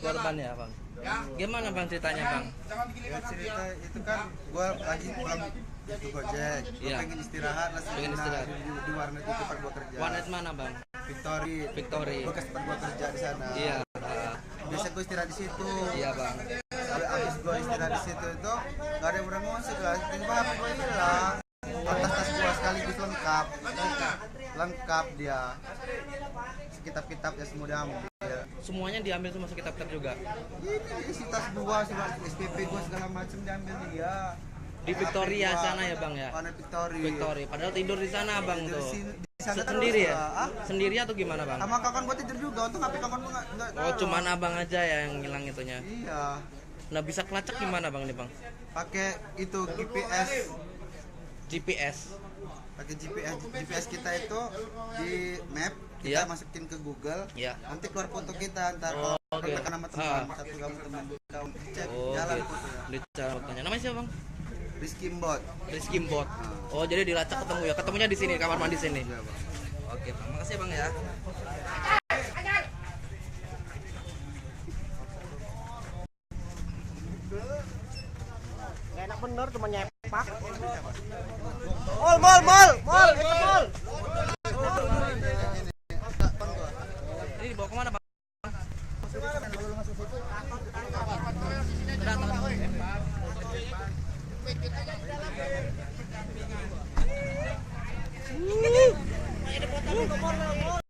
korban ya bang. Gimana bang ceritanya bang? Ya, cerita itu kan gua lagi pulang itu Gojek, gua Iya. pengen istirahat lah Pengen istirahat. di warnet itu tempat gua kerja. Warnet mana bang? Victory. Victory. Bekas tempat gua kerja di sana. Iya. Biasa gua istirahat di situ. Iya bang. Habis gua istirahat di situ itu gak ada yang orang ngosek lah. Tiba HP gua hilang. Tas gua sekaligus lengkap dia. Kitab-kitabnya semua diambil. Semuanya diambil semua kitab-kitab juga. Ini isi tas gua, surat SPP gua segala macam diambil dia. Di Victoria HP gua, sana ya bang ya? Warnet Victory. Victory. Padahal tidur di sana bang Tidur tuh. di sana terus, Sendiri ya? ah? Sendiri atau gimana bang? Sama kawan gua tidur juga, untuk HP kawan gua enggak. Oh cuman abang aja ya yang hilang itunya. Iya. Nah bisa kelacak gimana bang nih bang? Pakai itu GPS. GPS. Pakai GPS kita itu di map kita Iya. masukin ke Google. Iya. Nanti keluar foto kita ntar Oh, kalau oke. kontak nama teman, satu kamu teman kamu cek Oh jalan gitu. fotonya. Di cara fotonya. Namanya siapa bang? Rizky Mbot. Rizky Bot. Oh jadi dilacak ketemu ya? Ketemunya di sini kamar mandi sini. Iya, Bang. Oke bang, makasih bang ya. Gak enak bener cuma nyepak. Mall. Ini dibawa kemana bang? Udah,